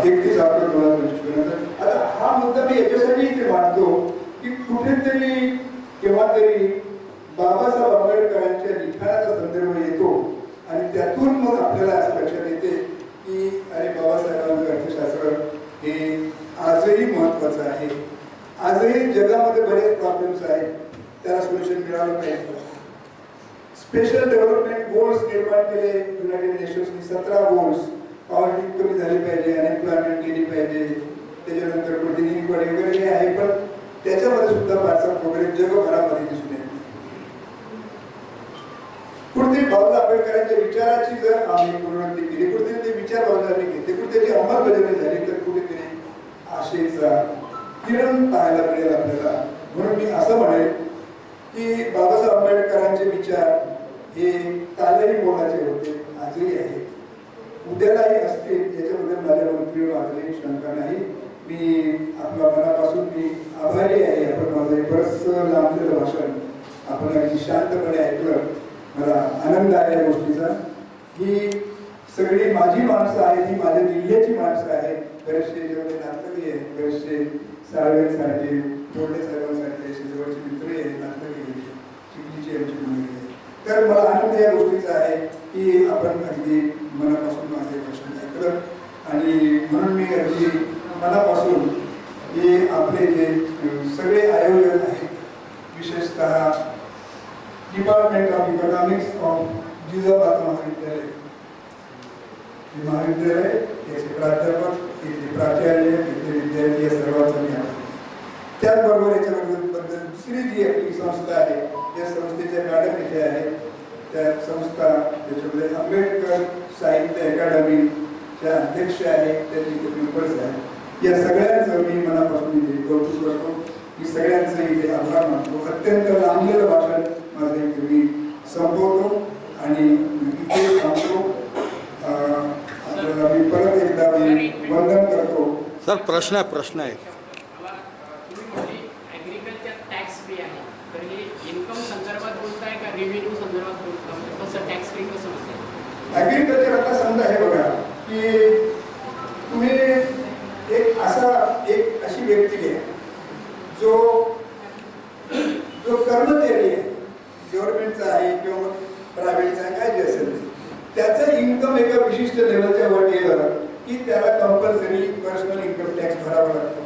31 October 2025 पर्यंत. आता हा मुद्दा मी याच्यासाठी इथे मांडतो की कुठेतरी केव्हा तरी बाबासाहेब आंबेडकरांच्या लिखाणाचा संदर्भ येतो आणि त्यातून मग आपल्याला असं लक्षात येते की अरे बाबासाहेबांचं अर्थशास्त्र हे आजही महत्वाचं आहे. आजही जगामध्ये बरेच प्रॉब्लेम्स आहेत, त्याला सोल्युशन मिळालं पाहिजे. स्पेशल डेव्हलपमेंट गोल्स निर्माण केले युनायटेड नेशन्सनी, 17 गोल्स. पॉवर्टी कमी झाली पाहिजे, अनएम्प्लॉयमेंट केली पाहिजे, त्याच्यानंतर प्रतिनिधी वगैरे हे आहे, पण त्याच्यामध्ये सुद्धा फारसा प्रोग्रेस जगभरामध्ये दिसून येतो. कुठेतरी बाबासाहेब आंबेडकरांच्या विचाराची जर आम्ही पुनरावृत्ती केली, कुठेतरी ते विचार बाबासाहेबांनी घेतले, कुठेतरी त्याची अंमलबजावणी झाली, तर कुठेतरी आशेचा किरण पाहायला मिळेल आपल्याला. म्हणून मी असं म्हणेल की बाबासाहेब आंबेडकरांचे विचार हे कालही मोलाचे होते, आजही आहेत, उद्यालाही असतील, याच्याबद्दल माझ्या मनात मात्र शंका नाही. मी आपल्या मनापासून मी आभारी आहे. आपण माझं बरंच लांबलेलं भाषण आपण अगदी शांतपणे ऐकलं, मला आनंद आहे या गोष्टीचा. ही सगळी माझी माणसं आहेत, ही माझ्या जिल्ह्याची माणसं आहेत. बरेचसे जेवढे नातलगी आहेत, बरेचसे साळवेंसारखे, जोडले साहेबांसारखे जवळचे मित्रही आहेत, नातलगी आहेत, चिखलीची आमची मुलगी आहे. तर मला आनंद या गोष्टीचा आहे की आपण अगदी मनापासून माझे भाषण ऐकलं आणि म्हणून मी अगदी मनापासून हे आपले जे सगळे आयोजन आहेत, विशेषतः department of economics of Jijabai महाविद्यालय, याचे प्राध्यापक, इथले प्राचार्य, इथले विद्यार्थी या सर्वांचा मी आभारी. त्याचबरोबर याच्याबद्दल दुसरी जी आपली संस्था आहे, या संस्थेच्या मॅडम इथे आहेत, त्या संस्था त्याच्यामध्ये आंबेडकर साहित्य अकादमीच्या अध्यक्ष आहेत, त्याचे इथे मेंबर्स आहेत. या सगळ्यांचं मी मनापासून इथे कौतुक करतो. मी सगळ्यांचं इथे आभार मानतो. अत्यंत लांबलेलं भाषण माझं इथे मी संपवतो आणि इथे थांबतो. आपल्याला मी परत एकदा मी वंदन करतो. सर प्रश्न आहे ऍग्रिकल्चर आता समजा हे बघा की तुम्ही एक अशी व्यक्ती घ्या जो कर्मचारी आहे, गव्हर्नमेंटचा आहे किंवा प्रायव्हेटचा आहे, काय जे असेल त्याचं इन्कम एका विशिष्ट लेवलच्या वर गेलं की त्याला कंपल्सरी पर्सनल इन्कम टॅक्स भरावा लागतो.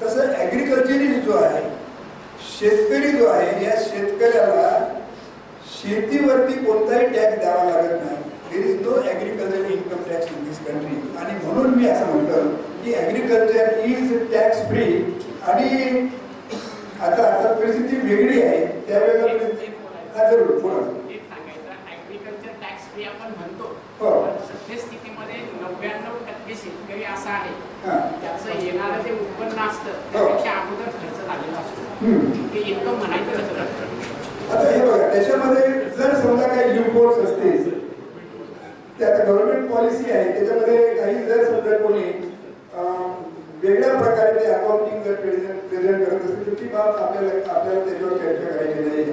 तसं ऍग्रिकल्चरी जो आहे, शेतकरी जो आहे, या शेतकऱ्याला शेतीवरती कोणताही टॅक्स द्यावा लागत नाही. There is no agriculture income tax in this country. आणि म्हणून मी असं म्हणतो की ॲग्रिकल्चर इज टॅक्स फ्री. आणि आता परिस्थिती वेगळी आहे, त्यावेळेला जरूर पुढं ॲग्रिकल्चर टॅक्स फ्री आपण म्हणतो, हो, सद्यस्थितीमध्ये 99% शेतकरी असा आहे त्याचं येणारं जे उत्पन्न असतं त्यापेक्षा अगोदर खर्च झालेला असतो, ते इन्कम म्हणायचं नसतं. आता हे बघा, त्याच्यामध्ये जर समजा काही लूपहोल्स असतील, ते आता गव्हर्नमेंट पॉलिसी आहे, त्याच्यामध्ये काही जर समजा कोणी वेगळ्या प्रकारे ते अकाउंटिंग जर प्रेझेंट करत असतील तर ती बाब आपल्याला त्याच्यावर चर्चा करायची नाही.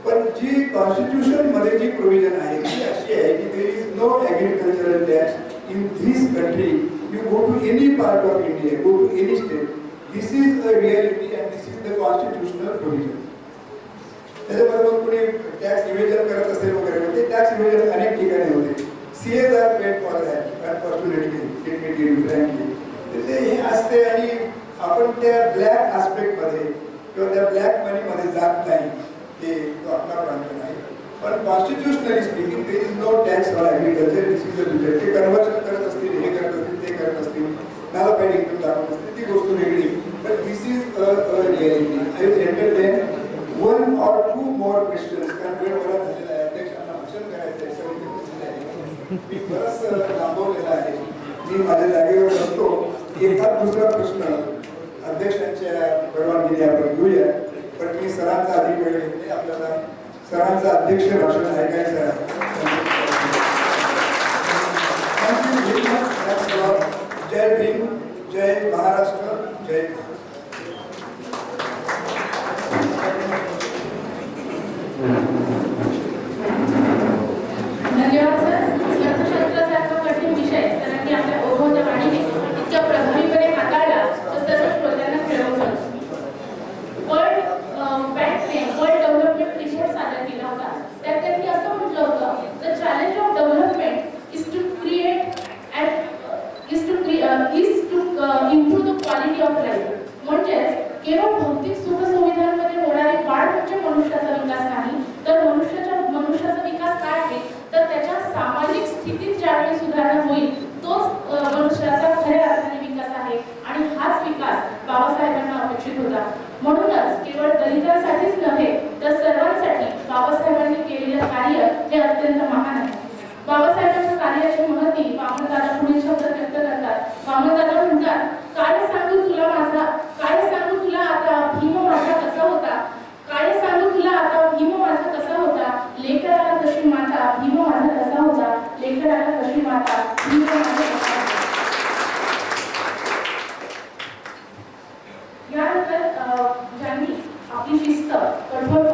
पण जी कॉन्स्टिट्यूशन मध्ये जी प्रोव्हिजन आहे ती अशी आहे की there is no agricultural tax in this country. You go to any part of India, go to any state, this is a reality and this is the constitutional provision. त्याच्याबरोबर कोणी tax evasion करत असेल वगैरे, ते tax evasion अनेक ठिकाणी होते. CAs are paid for that unfortunately, it may be frankly. ते हे असते आणि आपण त्या ब्लॅक आस्पेक्टमध्ये किंवा त्या ब्लॅक मनीमध्ये जात नाही, ते तो आपला प्रांत नाही. पण constitutionally speaking there is no tax for agriculture. This is a business. ते कन्व्हर्शन करत असतील, हे करत असतील, ते करत असतील, मला पेड इन्कम दाखवत असतील, ती गोष्ट वेगळी. But this is a reality. I will entertain one or two more questions. कारण वेळ बराच झालेला आहे, अध्यक्षांना भाषण करायचं आहे, सगळी बसलेले आहे, मी बरंच लांबवलेला आहे. मी माझ्या जागेवर बसतो. एखाद दुसरा प्रश्न अध्यक्षांच्या परवानगीने आपण घेऊया, पण मी सरांचा आधी वेळ घेतले. आपल्याला सरांचं अध्यक्ष भाषण ऐकायचं आहे. जय भीम, जय महाराष्ट्र, जय भारत. धन्यवाद सर. अर्थशास्त्रासारखा कठीण विषय सरांनी आपल्या ओघवत्या वाणीने इतक्या is to improve the quality of life. म्हणजेच केवळ भौतिक सुखसुविधांमध्ये होणारी वाढ म्हणजे मनुष्याचा विकास नाही, तर मनुष्याचा विकास काय आहे तर त्याच्या सामाजिक स्थितीत ज्यावेळी सुधारणा होईल तोच मनुष्याचा खऱ्या अर्थाने विकास आहे. आणि हाच विकास बाबासाहेबांना अपेक्षित होता. म्हणूनच केवळ दलितांसाठीच नव्हे तर सर्वांसाठी बाबासाहेबांनी केलेले कार्य हे अत्यंत महान आहे. बाबासाहेबांच्या कार्याची महती वामनदादा पुढील शब्दात व्यक्त करतात. वामनदादा म्हणतात, काय सांगू तुला माझा, काय सांगू तुला आता भीम माझा कसा होता, काय सांगू तुला आता भीम माझा कसा होता, लेकराला जशी माता भीम माझा कसा होता, लेकराला जशी माता भीम माझा कसा होता. यानंतर ज्यांनी आपली शिस्त कठोर